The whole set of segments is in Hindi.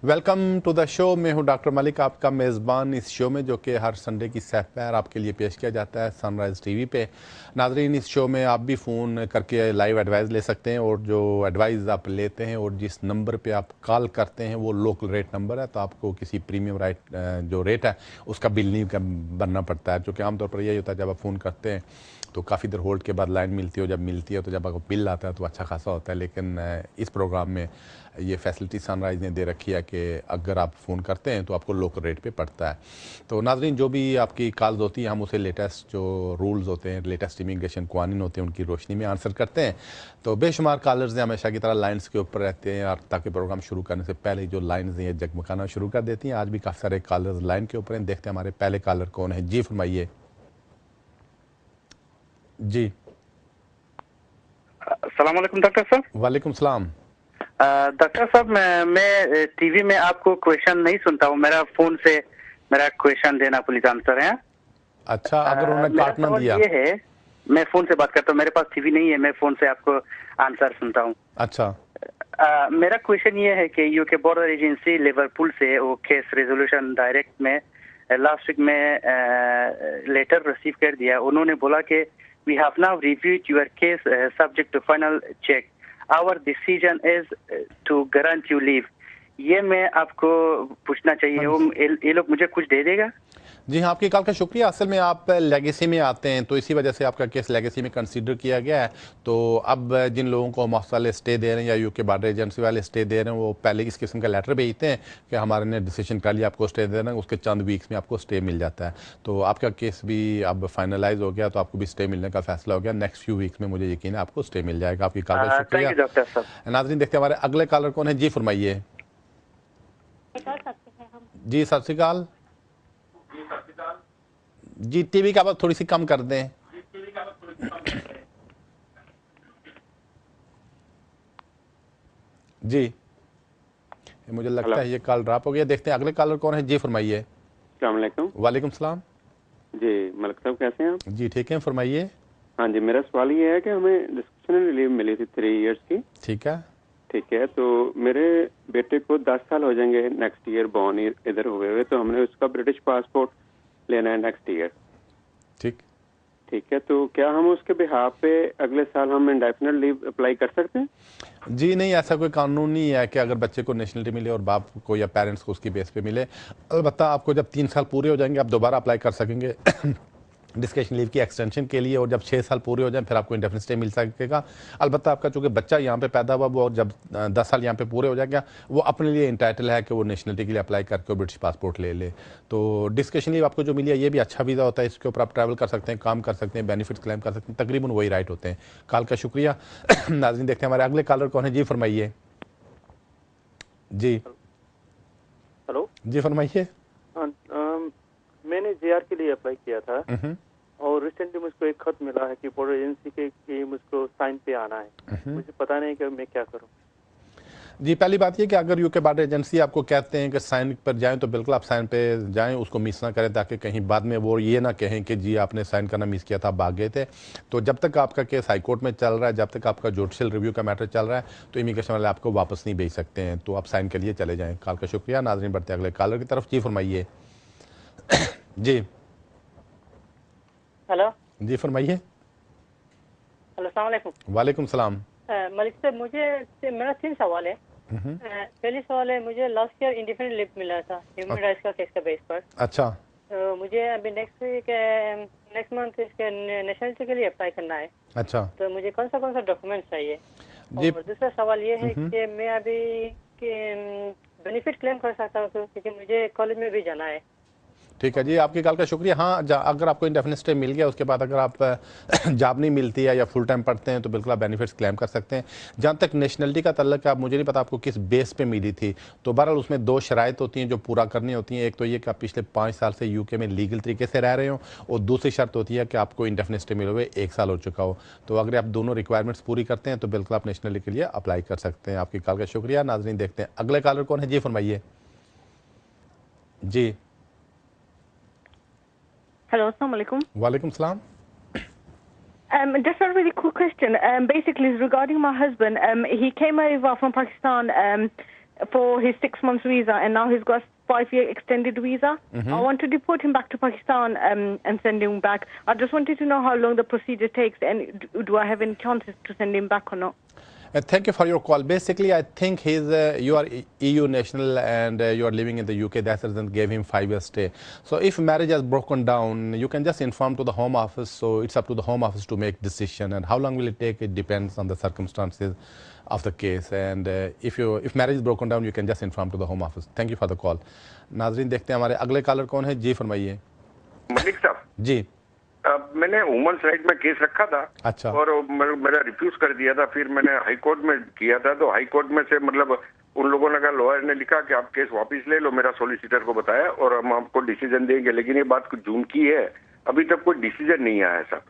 Welcome to the show. मैं हूं डॉक्टर मलिक, आपका मेज़बान इस शो में, जो कि हर संडे की सह-पैर आपके लिए पेश किया जाता है सनराइज़ टीवी पे। नाज़रीन, इस शो में आप भी फ़ोन करके लाइव एडवाइस ले सकते हैं, और जो एडवाइस आप लेते हैं और जिस नंबर पे आप कॉल करते हैं वो लोकल रेट नंबर है, तो आपको किसी प्रीमियम जो रेट है उसका बिल नहीं भरना पड़ता है। क्योंकि आमतौर पर यही होता है, जब आप फ़ोन करते हैं तो काफ़ी देर होल्ड के बाद लाइन मिलती है, और जब मिलती है तो जब आपको बिल आता है तो अच्छा खासा होता है। लेकिन इस प्रोग्राम में ये फैसिलिटी सनराइज़ ने दे रखी है कि अगर आप फ़ोन करते हैं तो आपको लोकल रेट पे पड़ता है। तो नाज़रीन, जो भी आपकी कॉल्स होती हैं हम उसे लेटेस्ट जो रूल्स होते हैं, लेटेस्ट इमिग्रेशन कानून होते हैं, उनकी रोशनी में आंसर करते हैं। तो बेशुमार कॉलर्स हैं हमेशा की तरह लाइन्स के ऊपर रहते हैं, और ताकि प्रोग्राम शुरू करने से पहले जो लाइन्स हैं जगमगाना शुरू कर देती हैं। आज भी काफ़ी सारे कॉलर्स लाइन के ऊपर हैं। देखते हैं हमारे पहले कॉलर कौन है। जी फरमाइए। जी अस्सलाम वालेकुम डॉक्टर साहब। वालेकुम सलाम। डॉक्टर साहब, मैं टीवी में आपको क्वेश्चन नहीं सुनता हूँ। मेरा फोन से मेरा क्वेश्चन देना प्लीज आंसर है। अच्छा, अगर उन्होंने मेरा काट ना सवाल दिया। ये है, मैं फोन से बात करता हूँ, मेरे पास टीवी नहीं है, मैं फोन से आपको आंसर सुनता हूँ। अच्छा मेरा क्वेश्चन ये है कि यूके बॉर्डर एजेंसी लिवरपूल से वो केस रेजोल्यूशन डायरेक्ट में लास्ट वीक में लेटर रिसीव कर दिया। उन्होंने बोला कि we have now reviewed your case subject to final check, our decision is to grant you leave. ये मैं आपको पूछना चाहिए, ये लोग मुझे कुछ दे देगा? जी हाँ, आपकी कॉल का शुक्रिया। असल में आप लेगेसी में आते हैं, तो इसी वजह से आपका केस लेगेसी में कंसीडर किया गया है। तो अब जिन लोगों को मौसम वाले स्टे दे रहे हैं या यूके बॉर्डर एजेंसी वाले स्टे दे रहे हैं, वो पहले इस किस्म का लेटर भेजते हैं कि हमारे ने डिसीजन कर लिया आपको स्टे देना है, उसके चंद वीक्स में आपको स्टे मिल जाता है। तो आपका केस भी अब फाइनलाइज हो गया, तो आपको भी स्टे मिलने का फैसला हो गया। नेक्स्ट फ्यू वीक्स में मुझे यकीन है आपको स्टे मिल जाएगा। आपकी कॉल का थैंक शुक्रिया। यू डॉक्टर साहब। नाज़रीन, देखते हैं हमारे अगले कॉलर कौन है। जी फरमाइए। जी सत श्रीकाल। जी टीवी का आप थोड़ी सी कम कर दें। जी मुझे लगता है ये कॉल ड्रॉप हो गया। देखते हैं अगले कॉलर कौन है। जी फरमाइए। अस्सलाम वालेकुम। वालेकुम सलाम। जी मलिक साहब, कैसे हैं आप? जी ठीक है, फरमाइए। हाँ जी, मेरा सवाल ये है कि हमें डिस्क्रिप्शन लीव मिली थी 3 इयर्स की। ठीक है। ठीक है, तो मेरे बेटे को 10 साल हो जाएंगे नेक्स्ट ईयर बॉर्न इधर हुए हुए, तो हमने उसका ब्रिटिश पासपोर्ट लेना है नेक्स्ट ईयर। ठीक ठीक है, तो क्या हम उसके बिहाफ पे अगले साल हम इंडेफिनिट लीव अप्लाई कर सकते हैं? जी नहीं, ऐसा कोई कानून नहीं है कि अगर बच्चे को नेशनलिटी मिले और बाप को या पेरेंट्स को उसकी बेस पे मिले। अलबत्ता आपको जब 3 साल पूरे हो जाएंगे आप दोबारा अप्लाई कर सकेंगे डिस्केशन लीव की एक्सटेंशन के लिए, और जब 6 साल पूरे हो जाएं फिर आपको इंडेफिनिट स्टे मिल सकेगा। अलबत्ता आपका चूँकि बच्चा यहाँ पे पैदा हुआ, वो जब 10 साल यहाँ पे पूरे हो जाएगा, वो अपने लिए इंटाइटल है कि वो नेशनलिटी के लिए अप्लाई करके ब्रिटिश पासपोर्ट ले ले। तो डिस्केशन लीव आपको जो मिली है ये भी अच्छा वीज़ा होता है, इसके ऊपर आप ट्रैवल कर सकते हैं, काम कर सकते हैं, बेनिफिट्स क्लेम कर सकते हैं, तकरीबन वही राइट होते हैं। कॉल का शुक्रिया। नाज़रीन, देखते हैं हमारे अगले कॉलर कौन है। जी फरमाइए। जी हेलो। जी फरमाइए। मैंने जेआर के लिए अप्लाई किया था, और रिसेंटली मुझको एक खत मिला है कि बॉर्डर एजेंसी के कि मुझको साइन पे आना है। मुझे पता नहीं कि मैं क्या करूं। जी, पहली बात ये कि अगर यूके बॉर्डर एजेंसी आपको कहते हैं कि साइन पर जाएं, तो बिल्कुल आप साइन पे जाएं, उसको मिस ना करें, ताकि कहीं बाद में वो ये ना कहें कि जी आपने साइन करना मिस किया था, आप भाग गए थे। तो जब तक आपका केस हाई कोर्ट में चल रहा है, जब तक आपका जुडिशियल रिव्यू का मैटर चल रहा है, तो इमिग्रेशन वाले आपको वापस नहीं भेज सकते हैं। तो आप साइन के लिए चले जाएँ। कॉल का शुक्रिया। नाज़रीन, बढ़ते अगले कॉलर की तरफ। जी फरमाइए। जी हेलो। जी फरमाइए। हेलो, अस्सलाम वालेकुम। वालेकुम सलाम। मलिक साहब, मेरा 3 सवाल है। पहली सवाल है, मुझे लास्ट ईयर इंडिपेंडेंट लीव मिला था ह्यूमन राइट्स का केस का बेस पर। अच्छा। तो मुझे अभी नेक्स्ट मंथ इसके नेशनलिटी के लिए अप्लाई करना है। अच्छा। तो मुझे कौन सा डॉक्यूमेंट चाहिए? जी। और दूसरा सवाल ये है कि मैं अभी बेनिफिट क्लेम कर सकता हूँ, क्योंकि मुझे कॉलेज में भी जाना है। ठीक है जी, आपकी कॉल का शुक्रिया। हाँ, अगर आपको इंडेफिनिट स्टे मिल गया, उसके बाद अगर आप जॉब नहीं मिलती है या फुल टाइम पढ़ते हैं, तो बिल्कुल आप बेनिफिट्स क्लेम कर सकते हैं। जहाँ तक नेशनलिटी का तल्लक है, मुझे नहीं पता आपको किस बेस पे मिली थी। तो बहरहाल उसमें 2 शराइत होती हैं जो पूरा करनी होती हैं। एक तो ये कि आप पिछले 5 साल से यूके में लीगल तरीके से रह रहे हो, और दूसरी शर्त होती है कि आपको इंडेफिनिट स्टे मिले हुए 1 साल हो चुका हो। तो अगर आप दोनों रिक्वायरमेंट्स पूरी करते हैं तो बिल्कुल आप नेशनलिटी के लिए अप्लाई कर सकते हैं। आपकी कॉल का शुक्रिया। नाज़रीन, देखते हैं अगले कॉलर कौन है। जी फरमाइए। जी Hello, assalamu alaikum. वालेकुम सलाम। Just a really quick question. Basically, it's regarding my husband. He came over from Pakistan for his 6 months visa, and now he's got 5-year extended visa. I want to deport him back to Pakistan and send him back. I just wanted to know how long the procedure takes, and do I have any chances to send him back or not? Thank you for your call. Basically, I think you are EU national and you are living in the UK. That's the reason gave him 5 years stay. So if marriage has broken down, you can just inform to the Home Office. So it's up to the Home Office to make decision. And how long will it take? It depends on the circumstances of the case. And if marriage is broken down, you can just inform to the Home Office. Thank you for the call. नाजरीन देखते हैं हमारे अगले कॉलर कौन है। जी फरमाइए। मलिक साहब जी मैंने वुमेन्स राइट में केस रखा था। अच्छा। और मेरा रिफ्यूज कर दिया था, फिर मैंने हाई कोर्ट में किया था, तो हाई कोर्ट में से मतलब उन लोगों ने कहा, लॉयर ने लिखा कि आप केस वापस ले लो, मेरा सॉलिसिटर को बताया और हम आपको डिसीजन देंगे, लेकिन ये बात कुछ जून की है, अभी तक कोई डिसीजन नहीं आया साहब।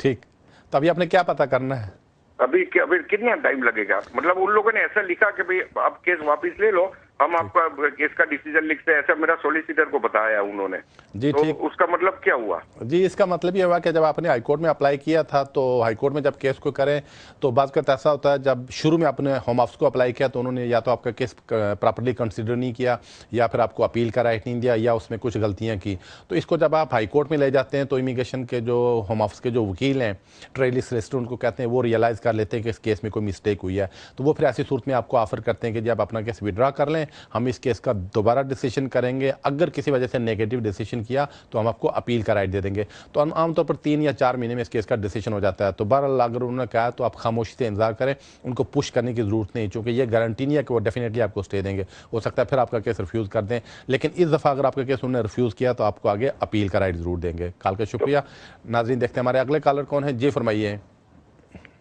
ठीक, तो अभी आपने क्या पता करना है? अभी कितना टाइम लगेगा? मतलब उन लोगों ने ऐसा लिखा कि भाई आप केस वापस ले लो, हम आपका केस का डिसीजन लिखते हैं, ऐसा मेरा सॉलिसिटर को बताया उन्होंने। जी तो ठीक, उसका मतलब क्या हुआ? जी इसका मतलब ये हुआ कि जब आपने हाईकोर्ट में अप्लाई किया था तो हाईकोर्ट में जब केस को करें तो बात का ऐसा होता है, जब शुरू में आपने होम ऑफिस को अप्लाई किया तो उन्होंने या तो आपका केस प्रॉपर्ली कंसिडर नहीं किया या फिर आपको अपील का राइट नहीं दिया या उसमें कुछ गलतियां की। तो इसको जब आप हाईकोर्ट में ले जाते हैं तो इमिग्रेशन के जो होम ऑफिस के जो वकील हैं, ट्रेली सॉलिसिटर उनको कहते हैं, वो रियलाइज़ कर लेते हैं कि इस केस में कोई मिस्टेक हुई है, तो वो फिर ऐसी सूरत में आपको ऑफर करते हैं कि जब अपना केस विड्रा कर लें, हम इस केस का दोबारा डिसीजन करेंगे, अगर किसी वजह से नेगेटिव डिसीजन किया तो हम आपको अपील का राइट दे देंगे। तो आमतौर पर 3 या 4 महीने में इस केस का डिसीजन हो जाता है। तो बहरहाल अगर उन्होंने कहा तो आप खामोशी से इंतजार करें, उनको पुश करने की जरूरत नहीं, क्योंकि ये गारंटी नहीं है कि वो डेफिनेटली आपको स्टे देंगे। हो सकता है फिर आपका केस रिफ्यूज़ कर दें, लेकिन इस दफ़ा अगर आपका केस उन्होंने रिफ्यूज़ किया तो आपको आगे अपील का राइट ज़रूर देंगे। कॉल का शुक्रिया। नाज़रीन देखते हैं हमारे अगले कॉलर कौन है। जी फरमाइए।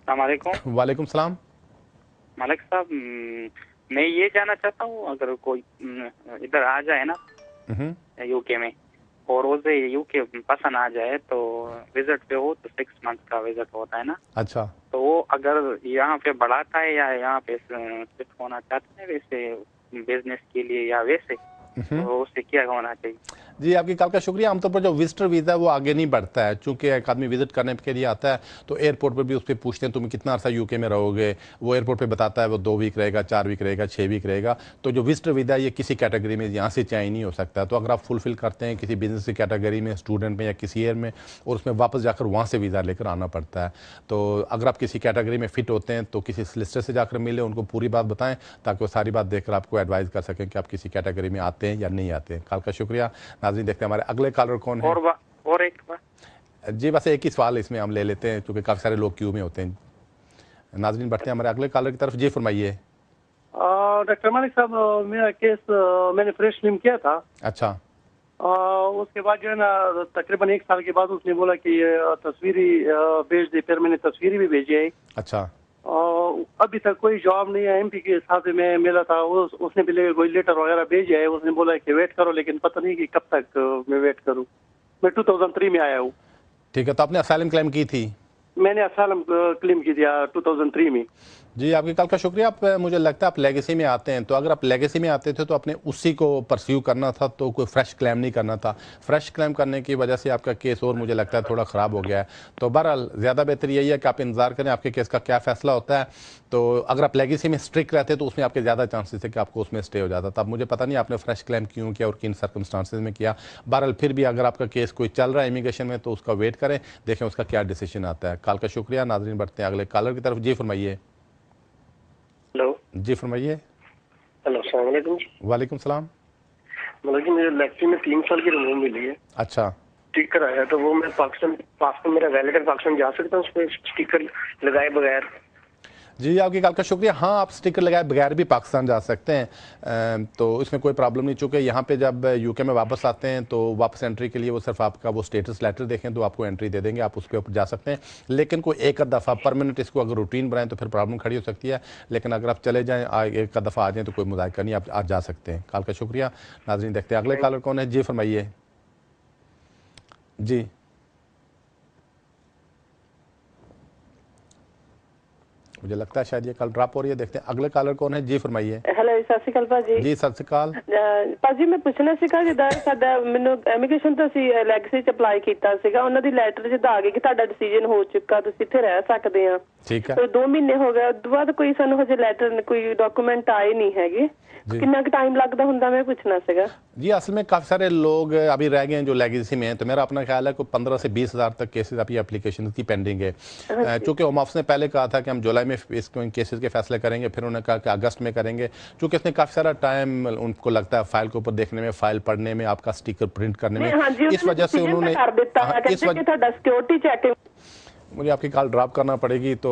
वालेकुम सलाम। मलिक साहब, मैं ये जानना चाहता हूँ, अगर कोई इधर आ जाए ना यूके में और उसे यूके पसंद आ जाए तो विजिट पे हो तो 6 मंथ का विजिट होता है ना। अच्छा। तो वो अगर यहाँ पे बढ़ाता है या यहाँ पे शिफ्ट होना चाहते हैं वैसे बिजनेस के लिए या वैसे, तो उससे क्या होना चाहिए? जी आपकी कॉल का शुक्रिया। आमतौर पर जो विजिटर वीज़ा है वो आगे नहीं बढ़ता है, चूंकि एक आदमी विजिट करने के लिए आता है तो एयरपोर्ट पर भी उस पर पूछते हैं तुम कितना अर्सा यूके में रहोगे, वो एयरपोर्ट पे बताता है वो 2 वीक रहेगा, 4 वीक रहेगा, 6 वीक रहेगा। तो जो विजिटर वीज़ा ये किसी कैटेगरी में यहाँ से चेंज नहीं हो सकता। तो अगर आप फुलफिल करते हैं किसी बिजनेस की कैटेगरी में, स्टूडेंट में या किसी ईयर में, और उसमें वापस जाकर वहाँ से वीज़ा लेकर आना पड़ता है। तो अगर आप किसी कैटेगरी में फिट होते हैं तो किसी सॉलिसिटर से जाकर मिले, उनको पूरी बात बताएं ताकि वो सारी बात देखकर आपको एडवाइस कर सकें कि आप किसी कैटेगरी में आते हैं या नहीं आते हैं। कॉल का शुक्रिया। नाज़रीन देखते हैं हमारे अगले कॉलर कौन है। और एक बात जी बस एक ही सवाल इसमें हम ले लेते हैं क्योंकि काफ़ी सारे लोग क्यू में होते हैं। नाज़रीन बढ़ते हैं हमारे अगले कॉलर की तरफ। जी फरमाइए। डॉक्टर मलिक साहब, मेरा केस मैंने फ्रेश लिम किया था। अच्छा। उसके बाद जो है ना तकरीबन 1 साल के बाद उसने बोला कि तस्वीरी भेज दे, फिर मैंने तस्वीरी भी भेजी है। अच्छा। अभी तक कोई जवाब नहीं है। MP के साथ में मिला था, उसने भी कोई लेटर वगैरह भेजा है, उसने बोला कि वेट करो, लेकिन पता नहीं कि कब तक मैं वेट करूं। मैं 2003 में आया हूँ। ठीक है, तो आपने असाइलम क्लेम की थी? मैंने असाइलम क्लेम की दिया 2003 में। जी आपकी कॉल का शुक्रिया। आप मुझे लगता है आप लेगेसी में आते हैं, तो अगर आप लेगेसी में आते थे तो आपने उसी को परस्यू करना था, तो कोई फ्रेश क्लेम नहीं करना था। फ्रेश क्लेम करने की वजह से आपका केस और मुझे लगता है थोड़ा ख़राब हो गया है। तो बहरहाल ज़्यादा बेहतर यही है कि आप इंतज़ार करें आपके केस का क्या फ़ैसला होता है। तो अगर आप लेगेसी में स्ट्रिक्ट रहते तो उसमें आपके ज़्यादा चांसेस है कि आपको उसमें स्टे हो जाता था। अब मुझे पता नहीं आपने फ्रेश क्लेम क्यों किया और किन सर्कमस्टांसेस में किया। बहरहाल फिर भी अगर आपका केस कोई चल रहा है इमिग्रेशन में तो उसका वेट करें, देखें उसका क्या डिसीजन आता है। कॉल का शुक्रिया। नाज़रीन बढ़ते हैं अगले कॉलर की तरफ। जी फरमाइए। हेलो जी फरमाइए। हेलो, अस्सलाम वालेकुम जी। वालेकुम सलाम। मतलब कि मुझे लेक्सी में 3 साल की रिमूव मिली है। अच्छा। स्टिकर आया, तो वो मैं पाकिस्तान, पासपोर्ट मेरा वैलिड है, पाकिस्तान जा सकता हूँ उस पर स्टिकर लगाए बगैर? जी आपकी कॉल का शुक्रिया। हाँ, आप स्टिकर लगाए बगैर भी पाकिस्तान जा सकते हैं, तो इसमें कोई प्रॉब्लम नहीं। चूँकि यहाँ पे जब यूके में वापस आते हैं तो वापस एंट्री के लिए वो सिर्फ आपका वो स्टेटस लेटर देखें तो आपको एंट्री दे देंगे, आप उस पर जा सकते हैं। लेकिन कोई एक दफ़ा परमानेंट इसको अगर रूटीन बनाएं तो फिर प्रॉब्लम खड़ी हो सकती है। लेकिन अगर आप चले जाएँ, एक दफ़ा आ जाएँ तो कोई मुज़ाहिरा नहीं, आप जा सकते हैं। कॉल का शुक्रिया। नाज़रीन देखते हैं अगले कॉलर कौन है। जी फरमाइए। जी मुझे लगता है शायद ये कल ड्रॉप हो रही है। देखते हैं अगले कॉलर कौन है। जी फरमाइए। हेलो सत श्री अकाल भाजी। जी सत श्री अकाल ਭਾਜੀ ਮੈਂ ਪੁੱਛਣਾ ਸੀਗਾ ਜਿੱਦਾਂ ਸਾਡਾ ਮੈਨੂੰ ਇਮੀਗ੍ਰੇਸ਼ਨ ਤੋਂ ਅਸੀਂ ਲੈਗਸੀ ਚ ਅਪਲਾਈ ਕੀਤਾ ਸੀਗਾ ਉਹਨਾਂ ਦੀ ਲੈਟਰ ਜਿੱਦਾਂ ਆ ਗਈ ਕਿ ਤੁਹਾਡਾ ਡਿਸੀਜਨ ਹੋ ਚੁੱਕਾ ਤੁਸੀਂ ਇੱਥੇ ਰਹਿ ਸਕਦੇ ਆ। ठीक है। तो 2 महीने हो गए ਉਸ ਤੋਂ ਬਾਅਦ ਕੋਈ ਸਾਨੂੰ ਹਜੇ ਲੈਟਰ ਕੋਈ ਡਾਕੂਮੈਂਟ ਆਏ ਨਹੀਂ ਹੈਗੇ कितना टाइम लगता होंगे मैं पूछना सीगा। जी असल में काफ़ी सारे लोग अभी रह गए हैं जो लेगेसी में हैं, तो मेरा अपना ख्याल है कि 15 से 20 हज़ार तक केसेस अभी एप्लीकेशन की पेंडिंग है। चूँकि होम ऑफिस ने पहले कहा था कि हम जुलाई में इस केसेस के फैसले करेंगे, फिर उन्होंने कहा कि अगस्त में करेंगे। चूँकि इसने काफ़ी सारा टाइम उनको लगता है फाइल के ऊपर देखने में, फाइल पढ़ने में, आपका स्टिकर प्रिंट करने में, इस वजह से उन्होंने सिक्योरिटी चेकिंग मुझे आपकी कॉल ड्रॉप करना पड़ेगी। तो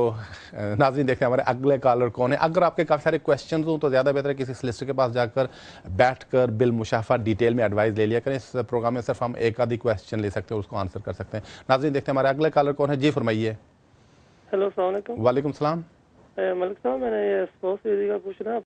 नाज़रीन देखते हैं हमारे अगले कॉलर कौन है। अगर आपके काफ़ी सारे क्वेश्चन हों तो ज़्यादा बेहतर है किसी सॉलिसिटर के पास जाकर बैठकर बिल मुशाफा डिटेल में एडवाइस ले लिया करें। इस प्रोग्राम में सिर्फ हम एक आधी क्वेश्चन ले सकते हैं, उसको आंसर कर सकते हैं। नाज़रीन देखते हैं हमारे अगले कॉलर कौन है। जी फरमाइए। हेलो अस्सलाम वालेकुम। वालेकुम सलाम। मलिक साहब मैंने ये स्पोर्ट्स वीज़ा का पूछना